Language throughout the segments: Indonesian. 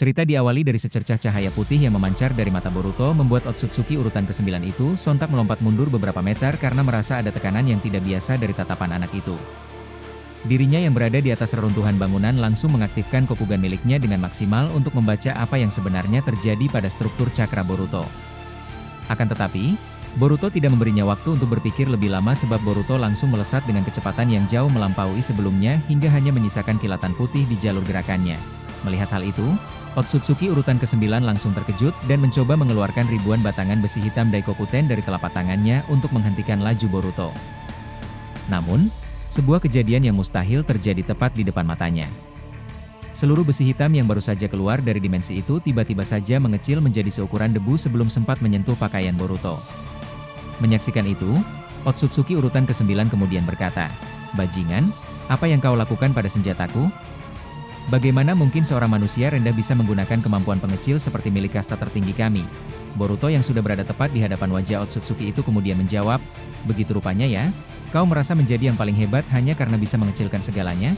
Cerita diawali dari secercah cahaya putih yang memancar dari mata Boruto membuat Otsutsuki urutan ke-9 itu sontak melompat mundur beberapa meter karena merasa ada tekanan yang tidak biasa dari tatapan anak itu. Dirinya yang berada di atas reruntuhan bangunan langsung mengaktifkan Kokugan miliknya dengan maksimal untuk membaca apa yang sebenarnya terjadi pada struktur cakra Boruto. Akan tetapi, Boruto tidak memberinya waktu untuk berpikir lebih lama sebab Boruto langsung melesat dengan kecepatan yang jauh melampaui sebelumnya hingga hanya menyisakan kilatan putih di jalur gerakannya. Melihat hal itu, Otsutsuki urutan ke-9 langsung terkejut dan mencoba mengeluarkan ribuan batangan besi hitam Daikokuten dari telapak tangannya untuk menghentikan laju Boruto. Namun, sebuah kejadian yang mustahil terjadi tepat di depan matanya. Seluruh besi hitam yang baru saja keluar dari dimensi itu tiba-tiba saja mengecil menjadi seukuran debu sebelum sempat menyentuh pakaian Boruto. Menyaksikan itu, Otsutsuki urutan ke-9 kemudian berkata, "Bajingan, apa yang kau lakukan pada senjataku? Bagaimana mungkin seorang manusia rendah bisa menggunakan kemampuan pengecil seperti milik kasta tertinggi kami?" Boruto yang sudah berada tepat di hadapan wajah Otsutsuki itu kemudian menjawab, "Begitu rupanya ya? Kau merasa menjadi yang paling hebat hanya karena bisa mengecilkan segalanya?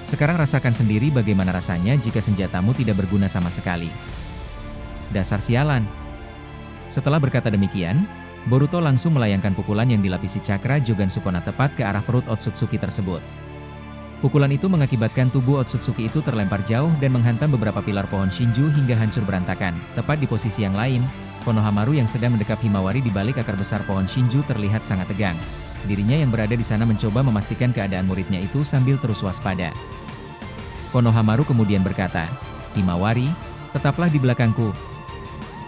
Sekarang rasakan sendiri bagaimana rasanya jika senjatamu tidak berguna sama sekali. Dasar sialan." Setelah berkata demikian, Boruto langsung melayangkan pukulan yang dilapisi cakra Jogan Sukona tepat ke arah perut Otsutsuki tersebut. Pukulan itu mengakibatkan tubuh Otsutsuki itu terlempar jauh dan menghantam beberapa pilar pohon Shinju hingga hancur berantakan. Tepat di posisi yang lain, Konohamaru yang sedang mendekap Himawari di balik akar besar pohon Shinju terlihat sangat tegang. Dirinya yang berada di sana mencoba memastikan keadaan muridnya itu sambil terus waspada. Konohamaru kemudian berkata, "Himawari, tetaplah di belakangku.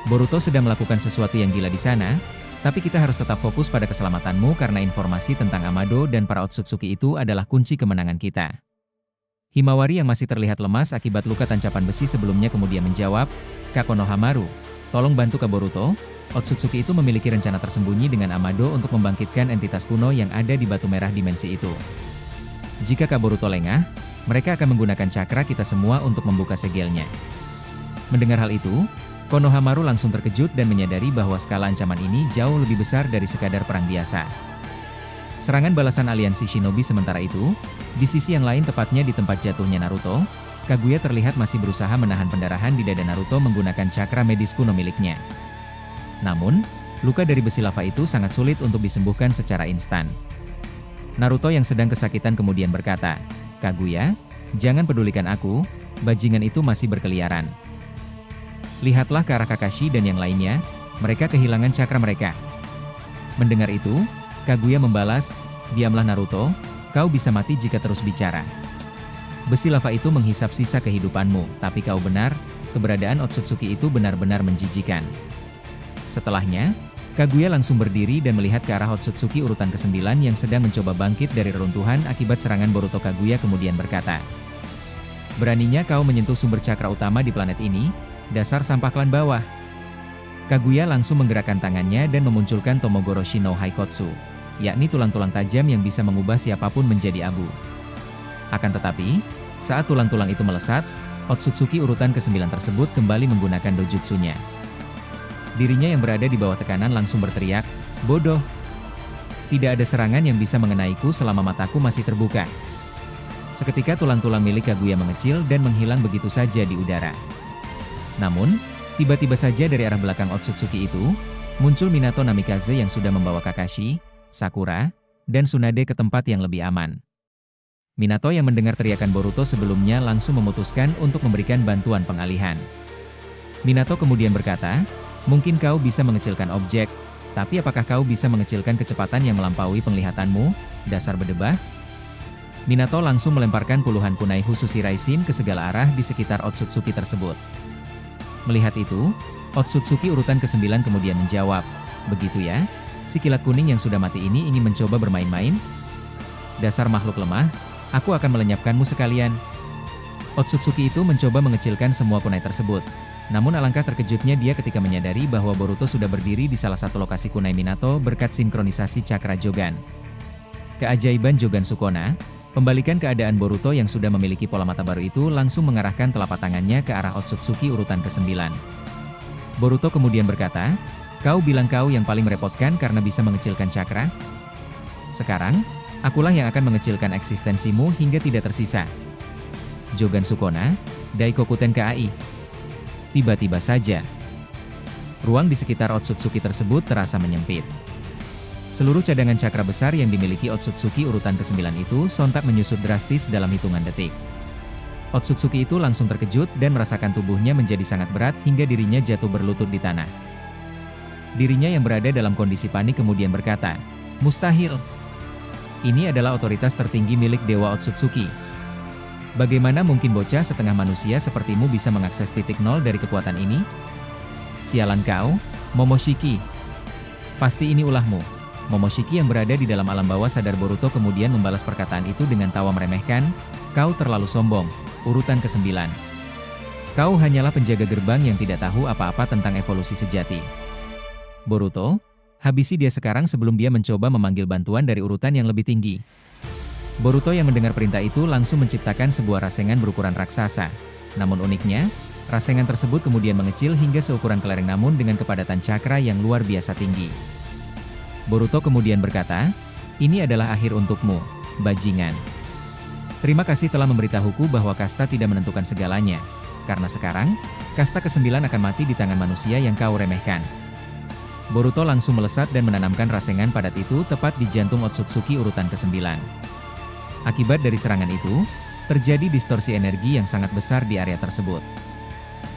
Boruto sedang melakukan sesuatu yang gila di sana, tapi kita harus tetap fokus pada keselamatanmu karena informasi tentang Amado dan para Otsutsuki itu adalah kunci kemenangan kita." Himawari yang masih terlihat lemas akibat luka tancapan besi sebelumnya kemudian menjawab, "Kak Konohamaru, tolong bantu Kak Boruto. Otsutsuki itu memiliki rencana tersembunyi dengan Amado untuk membangkitkan entitas kuno yang ada di batu merah dimensi itu. Jika Kak Boruto lengah, mereka akan menggunakan cakra kita semua untuk membuka segelnya." Mendengar hal itu, Konohamaru langsung terkejut dan menyadari bahwa skala ancaman ini jauh lebih besar dari sekadar perang biasa. Serangan balasan aliansi shinobi sementara itu, di sisi yang lain tepatnya di tempat jatuhnya Naruto, Kaguya terlihat masih berusaha menahan pendarahan di dada Naruto menggunakan cakra medis kuno miliknya. Namun, luka dari besi lava itu sangat sulit untuk disembuhkan secara instan. Naruto yang sedang kesakitan kemudian berkata, "Kaguya, jangan pedulikan aku, bajingan itu masih berkeliaran. Lihatlah ke arah Kakashi dan yang lainnya, mereka kehilangan cakra mereka." Mendengar itu, Kaguya membalas, "Diamlah Naruto, kau bisa mati jika terus bicara. Besi lava itu menghisap sisa kehidupanmu, tapi kau benar, keberadaan Otsutsuki itu benar-benar menjijikan." Setelahnya, Kaguya langsung berdiri dan melihat ke arah Otsutsuki urutan ke-9 yang sedang mencoba bangkit dari reruntuhan akibat serangan Boruto. Kaguya kemudian berkata, "Beraninya kau menyentuh sumber cakra utama di planet ini, dasar sampah klan bawah." Kaguya langsung menggerakkan tangannya dan memunculkan Tomogoroshi no Haikotsu, yakni tulang-tulang tajam yang bisa mengubah siapapun menjadi abu. Akan tetapi, saat tulang-tulang itu melesat, Otsutsuki urutan ke-9 tersebut kembali menggunakan dojutsunya. Dirinya yang berada di bawah tekanan langsung berteriak, "Bodoh! Tidak ada serangan yang bisa mengenaiku selama mataku masih terbuka." Seketika tulang-tulang milik Kaguya mengecil dan menghilang begitu saja di udara. Namun, tiba-tiba saja dari arah belakang Otsutsuki itu, muncul Minato Namikaze yang sudah membawa Kakashi, Sakura, dan Tsunade ke tempat yang lebih aman. Minato yang mendengar teriakan Boruto sebelumnya langsung memutuskan untuk memberikan bantuan pengalihan. Minato kemudian berkata, "Mungkin kau bisa mengecilkan objek, tapi apakah kau bisa mengecilkan kecepatan yang melampaui penglihatanmu, dasar bedebah?" Minato langsung melemparkan puluhan kunai Husushi Raishin ke segala arah di sekitar Otsutsuki tersebut. Melihat itu, Otsutsuki urutan ke-9 kemudian menjawab, "Begitu ya, si kilat kuning yang sudah mati ini ingin mencoba bermain-main? Dasar makhluk lemah, aku akan melenyapkanmu sekalian." Otsutsuki itu mencoba mengecilkan semua kunai tersebut. Namun alangkah terkejutnya dia ketika menyadari bahwa Boruto sudah berdiri di salah satu lokasi kunai Minato berkat sinkronisasi cakra Jogan. Keajaiban Jogan Sukona, pembalikan keadaan Boruto yang sudah memiliki pola mata baru itu langsung mengarahkan telapak tangannya ke arah Otsutsuki urutan ke-9. Boruto kemudian berkata, "Kau bilang kau yang paling merepotkan karena bisa mengecilkan cakra? Sekarang, akulah yang akan mengecilkan eksistensimu hingga tidak tersisa." Jogan Sukona, Daikokuten KAI. Tiba-tiba saja, ruang di sekitar Otsutsuki tersebut terasa menyempit. Seluruh cadangan cakra besar yang dimiliki Otsutsuki urutan ke-9 itu sontak menyusut drastis dalam hitungan detik. Otsutsuki itu langsung terkejut dan merasakan tubuhnya menjadi sangat berat hingga dirinya jatuh berlutut di tanah. Dirinya yang berada dalam kondisi panik kemudian berkata, "Mustahil. Ini adalah otoritas tertinggi milik Dewa Otsutsuki. Bagaimana mungkin bocah setengah manusia sepertimu bisa mengakses titik nol dari kekuatan ini? Sialan kau, Momoshiki. Pasti ini ulahmu." Momoshiki yang berada di dalam alam bawah sadar Boruto kemudian membalas perkataan itu dengan tawa meremehkan, "Kau terlalu sombong, urutan ke-9. Kau hanyalah penjaga gerbang yang tidak tahu apa-apa tentang evolusi sejati. Boruto, habisi dia sekarang sebelum dia mencoba memanggil bantuan dari urutan yang lebih tinggi." Boruto yang mendengar perintah itu langsung menciptakan sebuah rasengan berukuran raksasa. Namun uniknya, rasengan tersebut kemudian mengecil hingga seukuran kelereng namun dengan kepadatan cakra yang luar biasa tinggi. Boruto kemudian berkata, "Ini adalah akhir untukmu, bajingan. Terima kasih telah memberitahuku bahwa kasta tidak menentukan segalanya, karena sekarang, kasta ke-9 akan mati di tangan manusia yang kau remehkan." Boruto langsung melesat dan menanamkan rasengan padat itu tepat di jantung Otsutsuki urutan ke-9. Akibat dari serangan itu, terjadi distorsi energi yang sangat besar di area tersebut.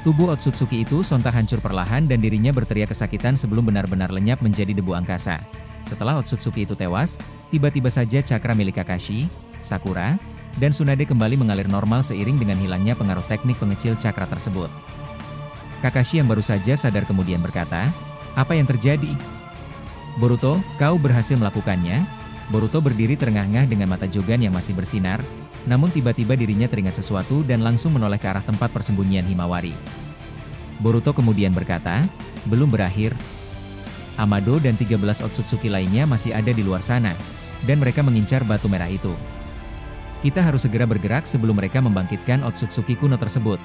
Tubuh Otsutsuki itu sontak hancur perlahan dan dirinya berteriak kesakitan sebelum benar-benar lenyap menjadi debu angkasa. Setelah Otsutsuki itu tewas, tiba-tiba saja cakra milik Kakashi, Sakura, dan Tsunade kembali mengalir normal seiring dengan hilangnya pengaruh teknik pengecil cakra tersebut. Kakashi yang baru saja sadar kemudian berkata, "Apa yang terjadi? Boruto, kau berhasil melakukannya?" Boruto berdiri terengah-engah dengan mata Jogan yang masih bersinar, namun tiba-tiba dirinya teringat sesuatu dan langsung menoleh ke arah tempat persembunyian Himawari. Boruto kemudian berkata, "Belum berakhir. Amado dan 13 Otsutsuki lainnya masih ada di luar sana, dan mereka mengincar batu merah itu. Kita harus segera bergerak sebelum mereka membangkitkan Otsutsuki kuno tersebut."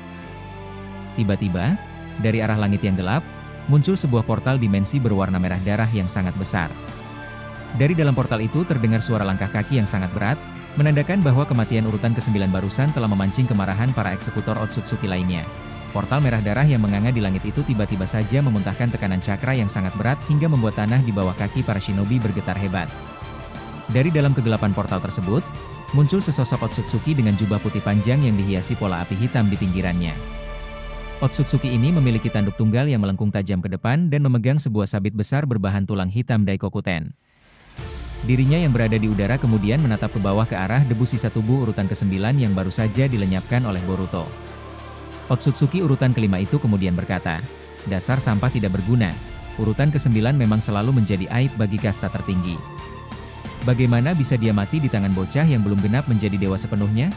Tiba-tiba, dari arah langit yang gelap, muncul sebuah portal dimensi berwarna merah darah yang sangat besar. Dari dalam portal itu terdengar suara langkah kaki yang sangat berat, menandakan bahwa kematian urutan ke-9 barusan telah memancing kemarahan para eksekutor Otsutsuki lainnya. Portal merah darah yang menganga di langit itu tiba-tiba saja memuntahkan tekanan cakra yang sangat berat hingga membuat tanah di bawah kaki para shinobi bergetar hebat. Dari dalam kegelapan portal tersebut, muncul sesosok Otsutsuki dengan jubah putih panjang yang dihiasi pola api hitam di pinggirannya. Otsutsuki ini memiliki tanduk tunggal yang melengkung tajam ke depan dan memegang sebuah sabit besar berbahan tulang hitam Daikokuten. Dirinya yang berada di udara kemudian menatap ke bawah ke arah debu sisa tubuh urutan ke-9 yang baru saja dilenyapkan oleh Boruto. Otsutsuki urutan ke-5 itu kemudian berkata, "Dasar sampah tidak berguna, urutan ke-9 memang selalu menjadi aib bagi kasta tertinggi. Bagaimana bisa dia mati di tangan bocah yang belum genap menjadi dewa sepenuhnya?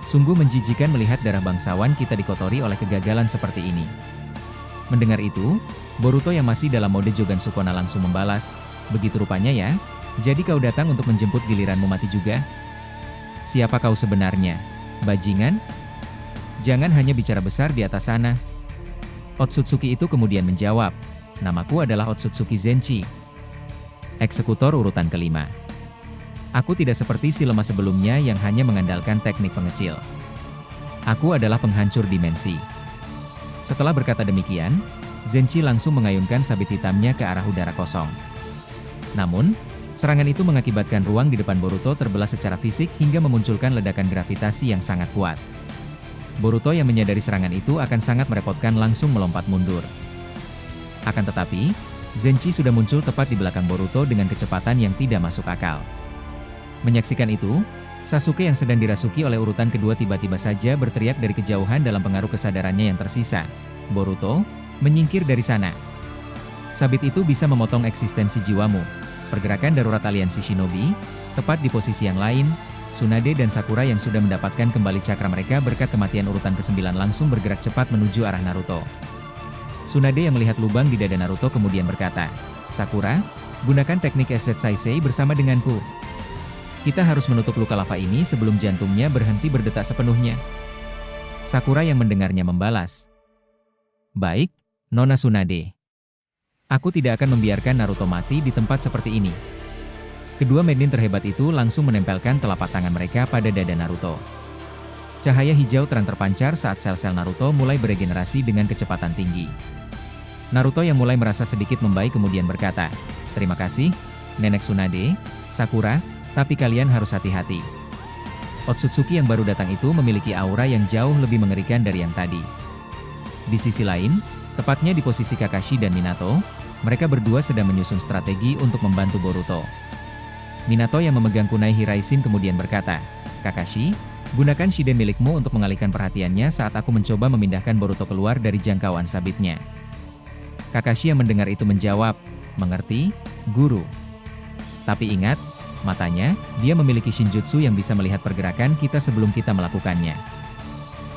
Sungguh menjijikan melihat darah bangsawan kita dikotori oleh kegagalan seperti ini." Mendengar itu, Boruto yang masih dalam mode Jogan Sukona langsung membalas, "Begitu rupanya ya? Jadi kau datang untuk menjemput giliranmu mati juga? Siapa kau sebenarnya, bajingan? Jangan hanya bicara besar di atas sana." Otsutsuki itu kemudian menjawab, "Namaku adalah Otsutsuki Zenchi, eksekutor urutan ke-5. Aku tidak seperti si lemah sebelumnya yang hanya mengandalkan teknik pengecil. Aku adalah penghancur dimensi." Setelah berkata demikian, Zenchi langsung mengayunkan sabit hitamnya ke arah udara kosong. Namun, serangan itu mengakibatkan ruang di depan Boruto terbelah secara fisik hingga memunculkan ledakan gravitasi yang sangat kuat. Boruto yang menyadari serangan itu akan sangat merepotkan langsung melompat mundur. Akan tetapi, Zenchi sudah muncul tepat di belakang Boruto dengan kecepatan yang tidak masuk akal. Menyaksikan itu, Sasuke yang sedang dirasuki oleh urutan kedua tiba-tiba saja berteriak dari kejauhan dalam pengaruh kesadarannya yang tersisa, "Boruto, menyingkir dari sana. Sabit itu bisa memotong eksistensi jiwamu." Pergerakan darurat aliansi shinobi, tepat di posisi yang lain, Tsunade dan Sakura yang sudah mendapatkan kembali cakra mereka berkat kematian urutan ke-9 langsung bergerak cepat menuju arah Naruto. Tsunade yang melihat lubang di dada Naruto kemudian berkata, "Sakura, gunakan teknik Eset Saisei bersama denganku. Kita harus menutup luka lava ini sebelum jantungnya berhenti berdetak sepenuhnya." Sakura yang mendengarnya membalas, "Baik, Nona Tsunade. Aku tidak akan membiarkan Naruto mati di tempat seperti ini." Kedua Menin terhebat itu langsung menempelkan telapak tangan mereka pada dada Naruto. Cahaya hijau terang terpancar saat sel-sel Naruto mulai beregenerasi dengan kecepatan tinggi. Naruto yang mulai merasa sedikit membaik kemudian berkata, "Terima kasih, Nenek Tsunade, Sakura, tapi kalian harus hati-hati." Otsutsuki yang baru datang itu memiliki aura yang jauh lebih mengerikan dari yang tadi. Di sisi lain, tepatnya di posisi Kakashi dan Minato, mereka berdua sedang menyusun strategi untuk membantu Boruto. Minato yang memegang kunai Hiraishin kemudian berkata, "Kakashi, gunakan Shiden milikmu untuk mengalihkan perhatiannya saat aku mencoba memindahkan Boruto keluar dari jangkauan sabitnya." Kakashi yang mendengar itu menjawab, "Mengerti, Guru." Tapi ingat, matanya, dia memiliki Shinjutsu yang bisa melihat pergerakan kita sebelum kita melakukannya.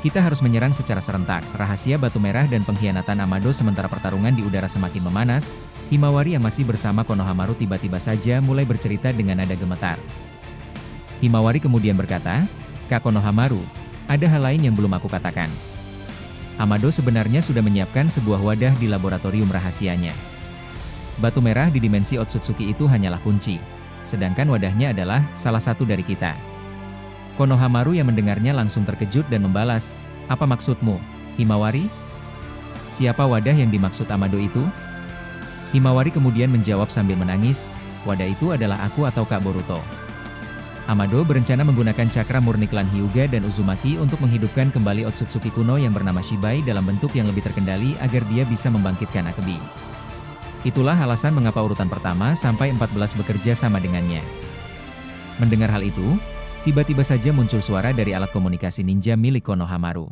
Kita harus menyerang secara serentak. Rahasia batu merah dan pengkhianatan Amado. Sementara pertarungan di udara semakin memanas, Himawari yang masih bersama Konohamaru tiba-tiba saja mulai bercerita dengan nada gemetar. Himawari kemudian berkata, "Kak Konohamaru, ada hal lain yang belum aku katakan. Amado sebenarnya sudah menyiapkan sebuah wadah di laboratorium rahasianya. Batu merah di dimensi Otsutsuki itu hanyalah kunci, sedangkan wadahnya adalah salah satu dari kita." Konohamaru yang mendengarnya langsung terkejut dan membalas, "Apa maksudmu, Himawari? Siapa wadah yang dimaksud Amado itu?" Himawari kemudian menjawab sambil menangis, "Wadah itu adalah aku atau Kak Boruto." Amado berencana menggunakan cakra murni klan Hyuga dan Uzumaki untuk menghidupkan kembali Otsutsuki kuno yang bernama Shibai dalam bentuk yang lebih terkendali agar dia bisa membangkitkan Akebi. Itulah alasan mengapa urutan pertama sampai 14 bekerja sama dengannya. Mendengar hal itu, tiba-tiba saja muncul suara dari alat komunikasi ninja milik Konohamaru.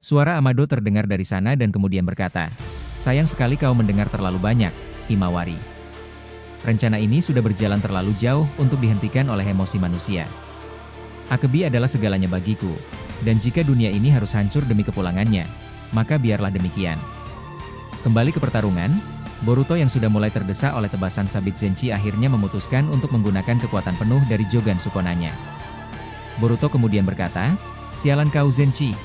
Suara Amado terdengar dari sana dan kemudian berkata, "Sayang sekali kau mendengar terlalu banyak, Himawari. Rencana ini sudah berjalan terlalu jauh untuk dihentikan oleh emosi manusia. Akebi adalah segalanya bagiku, dan jika dunia ini harus hancur demi kepulangannya, maka biarlah demikian." Kembali ke pertarungan, Boruto yang sudah mulai terdesak oleh tebasan sabit Zenchi akhirnya memutuskan untuk menggunakan kekuatan penuh dari Jogan Sukonanya. Boruto kemudian berkata, "Sialan kau Zenchi.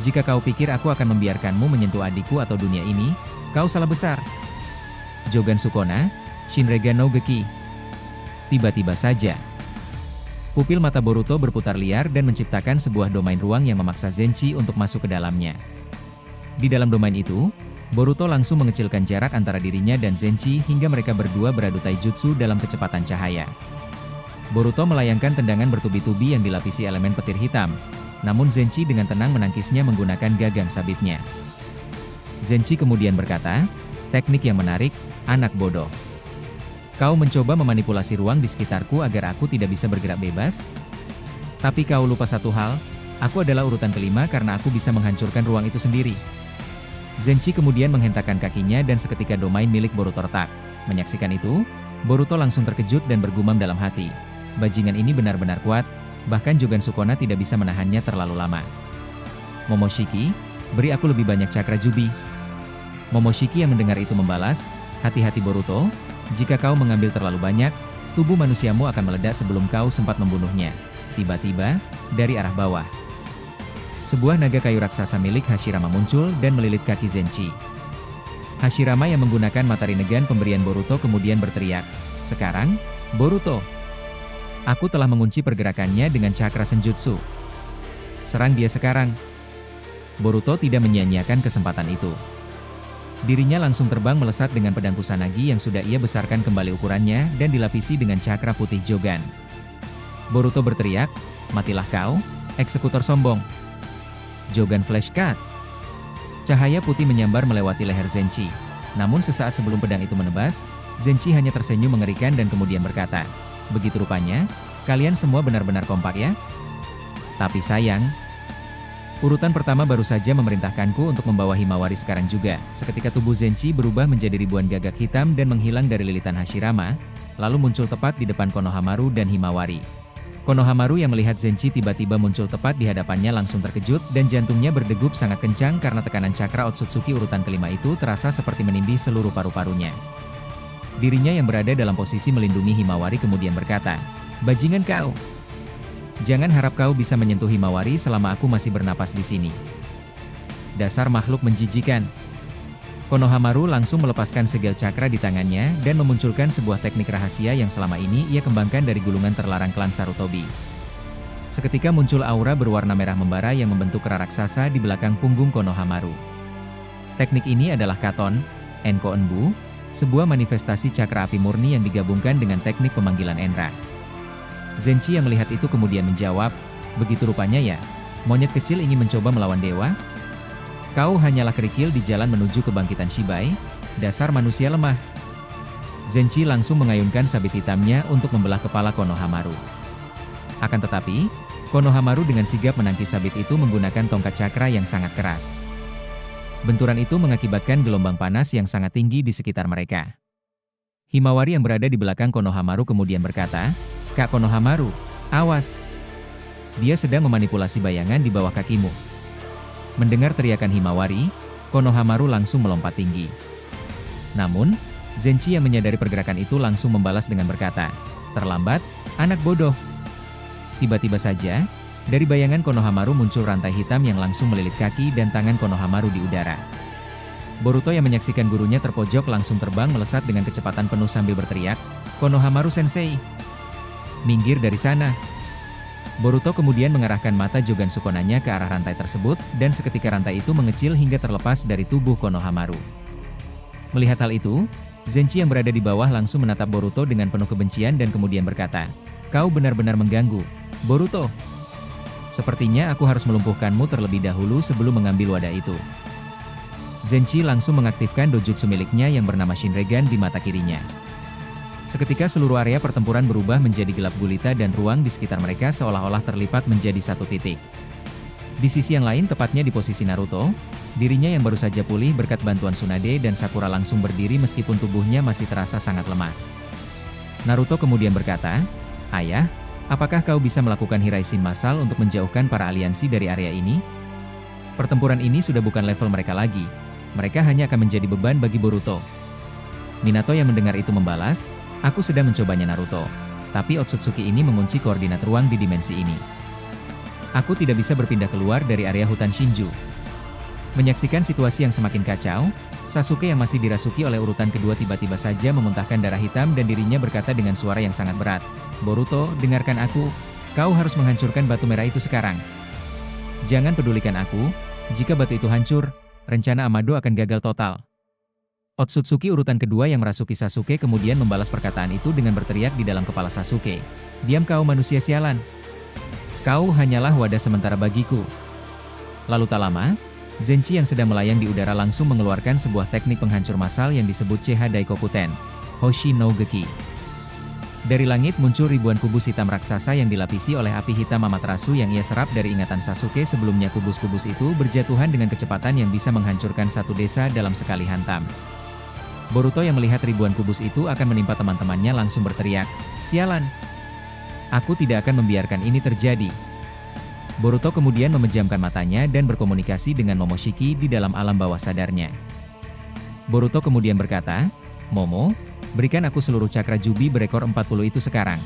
Jika kau pikir aku akan membiarkanmu menyentuh adikku atau dunia ini, kau salah besar." Jogan Sukona, Shinregan no Geki. Tiba-tiba saja, pupil mata Boruto berputar liar dan menciptakan sebuah domain ruang yang memaksa Zenchi untuk masuk ke dalamnya. Di dalam domain itu, Boruto langsung mengecilkan jarak antara dirinya dan Zenchi hingga mereka berdua beradu taijutsu dalam kecepatan cahaya. Boruto melayangkan tendangan bertubi-tubi yang dilapisi elemen petir hitam, namun Zenchi dengan tenang menangkisnya menggunakan gagang sabitnya. Zenchi kemudian berkata, "Teknik yang menarik, anak bodoh. Kau mencoba memanipulasi ruang di sekitarku agar aku tidak bisa bergerak bebas? Tapi kau lupa satu hal, aku adalah urutan kelima karena aku bisa menghancurkan ruang itu sendiri." Zenchi kemudian menghentakkan kakinya dan seketika domain milik Boruto retak. Menyaksikan itu, Boruto langsung terkejut dan bergumam dalam hati, "Bajingan ini benar-benar kuat, bahkan Jogan Sukona tidak bisa menahannya terlalu lama." "Momoshiki, beri aku lebih banyak cakra Jubi." Momoshiki yang mendengar itu membalas, "Hati-hati Boruto, jika kau mengambil terlalu banyak, tubuh manusiamu akan meledak sebelum kau sempat membunuhnya." Tiba-tiba, dari arah bawah, sebuah naga kayu raksasa milik Hashirama muncul dan melilit kaki Zenchi. Hashirama yang menggunakan mata Rinnegan pemberian Boruto kemudian berteriak, "Sekarang, Boruto, aku telah mengunci pergerakannya dengan cakra Senjutsu. Serang dia sekarang." Boruto tidak menyia-nyiakan kesempatan itu. Dirinya langsung terbang melesat dengan pedang Kusanagi yang sudah ia besarkan kembali ukurannya dan dilapisi dengan cakra putih Jogan. Boruto berteriak, "Matilah kau, eksekutor sombong." Jogan Flash Cut. Cahaya putih menyambar melewati leher Zenchi. Namun sesaat sebelum pedang itu menebas, Zenchi hanya tersenyum mengerikan dan kemudian berkata, "Begitu rupanya, kalian semua benar-benar kompak ya? Tapi sayang, urutan pertama baru saja memerintahkanku untuk membawa Himawari sekarang juga." Seketika tubuh Zenchi berubah menjadi ribuan gagak hitam dan menghilang dari lilitan Hashirama, lalu muncul tepat di depan Konohamaru dan Himawari. Konohamaru yang melihat Zenchi tiba-tiba muncul tepat di hadapannya langsung terkejut dan jantungnya berdegup sangat kencang karena tekanan cakra Otsutsuki urutan kelima itu terasa seperti menindih seluruh paru-parunya. Dirinya yang berada dalam posisi melindungi Himawari kemudian berkata, "Bajingan kau! Jangan harap kau bisa menyentuh Himawari selama aku masih bernapas di sini. Dasar makhluk menjijikan." Konohamaru langsung melepaskan segel cakra di tangannya dan memunculkan sebuah teknik rahasia yang selama ini ia kembangkan dari gulungan terlarang klan Sarutobi. Seketika muncul aura berwarna merah membara yang membentuk kera raksasa di belakang punggung Konohamaru. Teknik ini adalah Katon, Enko Enbu, sebuah manifestasi cakra api murni yang digabungkan dengan teknik pemanggilan Enra. Zenchi yang melihat itu kemudian menjawab, "Begitu rupanya ya, monyet kecil ingin mencoba melawan dewa? Kau hanyalah kerikil di jalan menuju kebangkitan Shibai, dasar manusia lemah." Zenchi langsung mengayunkan sabit hitamnya untuk membelah kepala Konohamaru. Akan tetapi, Konohamaru dengan sigap menangkis sabit itu menggunakan tongkat cakra yang sangat keras. Benturan itu mengakibatkan gelombang panas yang sangat tinggi di sekitar mereka. Himawari yang berada di belakang Konohamaru kemudian berkata, "Kak Konohamaru, awas! Dia sedang memanipulasi bayangan di bawah kakimu." Mendengar teriakan Himawari, Konohamaru langsung melompat tinggi. Namun, Zenchi yang menyadari pergerakan itu langsung membalas dengan berkata, "Terlambat, anak bodoh." Tiba-tiba saja, dari bayangan Konohamaru muncul rantai hitam yang langsung melilit kaki dan tangan Konohamaru di udara. Boruto yang menyaksikan gurunya terpojok langsung terbang melesat dengan kecepatan penuh sambil berteriak, "Konohamaru Sensei! Minggir dari sana!" Boruto kemudian mengarahkan mata Jogan Sukonanya ke arah rantai tersebut, dan seketika rantai itu mengecil hingga terlepas dari tubuh Konohamaru. Melihat hal itu, Zenchi yang berada di bawah langsung menatap Boruto dengan penuh kebencian dan kemudian berkata, "Kau benar-benar mengganggu, Boruto. Sepertinya aku harus melumpuhkanmu terlebih dahulu sebelum mengambil wadah itu." Zenchi langsung mengaktifkan dojutsu miliknya yang bernama Shinregan di mata kirinya. Seketika seluruh area pertempuran berubah menjadi gelap gulita dan ruang di sekitar mereka seolah-olah terlipat menjadi satu titik. Di sisi yang lain, tepatnya di posisi Naruto, dirinya yang baru saja pulih berkat bantuan Tsunade dan Sakura langsung berdiri meskipun tubuhnya masih terasa sangat lemas. Naruto kemudian berkata, "Ayah, apakah kau bisa melakukan Hiraishin massal untuk menjauhkan para aliansi dari area ini? Pertempuran ini sudah bukan level mereka lagi. Mereka hanya akan menjadi beban bagi Boruto." Minato yang mendengar itu membalas, "Aku sedang mencobanya Naruto. Tapi Otsutsuki ini mengunci koordinat ruang di dimensi ini. Aku tidak bisa berpindah keluar dari area hutan Shinju." Menyaksikan situasi yang semakin kacau, Sasuke yang masih dirasuki oleh urutan kedua tiba-tiba saja memuntahkan darah hitam dan dirinya berkata dengan suara yang sangat berat, "Boruto, dengarkan aku. Kau harus menghancurkan batu merah itu sekarang. Jangan pedulikan aku. Jika batu itu hancur, rencana Amado akan gagal total." Otsutsuki urutan kedua yang merasuki Sasuke kemudian membalas perkataan itu dengan berteriak di dalam kepala Sasuke, "Diam kau manusia sialan. Kau hanyalah wadah sementara bagiku." Lalu tak lama, Zenchi yang sedang melayang di udara langsung mengeluarkan sebuah teknik penghancur massal yang disebut CH Daikokuten, Hoshi no Geki. Dari langit muncul ribuan kubus hitam raksasa yang dilapisi oleh api hitam Amaterasu yang ia serap dari ingatan Sasuke sebelumnya. Kubus-kubus itu berjatuhan dengan kecepatan yang bisa menghancurkan satu desa dalam sekali hantam. Boruto yang melihat ribuan kubus itu akan menimpa teman-temannya langsung berteriak, "Sialan! Aku tidak akan membiarkan ini terjadi." Boruto kemudian memejamkan matanya dan berkomunikasi dengan Momoshiki di dalam alam bawah sadarnya. Boruto kemudian berkata, "Momo, berikan aku seluruh cakra Jubi berekor 40 itu sekarang.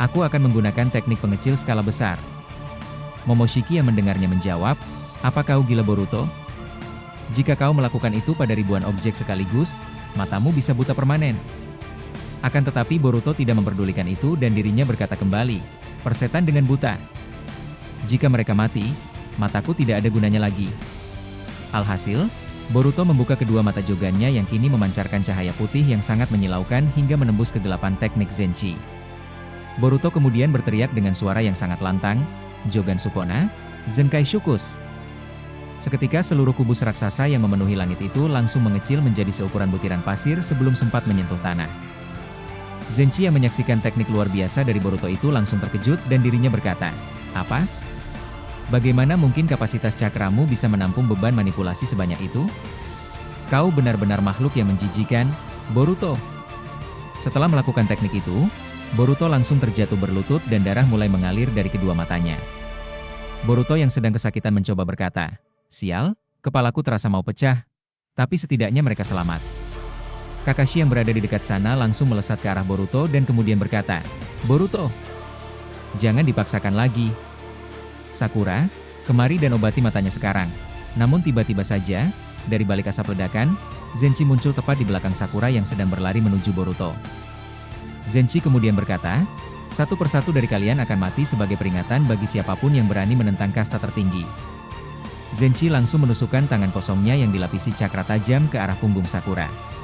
Aku akan menggunakan teknik pengecil skala besar." Momoshiki yang mendengarnya menjawab, "Apa kau gila Boruto? Jika kau melakukan itu pada ribuan objek sekaligus, matamu bisa buta permanen." Akan tetapi Boruto tidak memperdulikan itu dan dirinya berkata kembali, "Persetan dengan buta. Jika mereka mati, mataku tidak ada gunanya lagi." Alhasil, Boruto membuka kedua mata jogannya yang kini memancarkan cahaya putih yang sangat menyilaukan hingga menembus kegelapan teknik Zenchi. Boruto kemudian berteriak dengan suara yang sangat lantang, "Jogan Sukona, Zenkai Shukus!" Seketika seluruh kubus raksasa yang memenuhi langit itu langsung mengecil menjadi seukuran butiran pasir sebelum sempat menyentuh tanah. Zenchi yang menyaksikan teknik luar biasa dari Boruto itu langsung terkejut dan dirinya berkata, "Apa? Bagaimana mungkin kapasitas cakramu bisa menampung beban manipulasi sebanyak itu? Kau benar-benar makhluk yang menjijikan, Boruto." Setelah melakukan teknik itu, Boruto langsung terjatuh berlutut dan darah mulai mengalir dari kedua matanya. Boruto yang sedang kesakitan mencoba berkata, "Sial, kepalaku terasa mau pecah. Tapi setidaknya mereka selamat." Kakashi yang berada di dekat sana langsung melesat ke arah Boruto dan kemudian berkata, "Boruto, jangan dipaksakan lagi. Sakura, kemari dan obati matanya sekarang." Namun tiba-tiba saja, dari balik asap ledakan, Zenchi muncul tepat di belakang Sakura yang sedang berlari menuju Boruto. Zenchi kemudian berkata, Satu persatu dari kalian akan mati sebagai peringatan bagi siapapun yang berani menentang kasta tertinggi. Zenchi langsung menusukkan tangan kosongnya yang dilapisi cakra tajam ke arah punggung Sakura.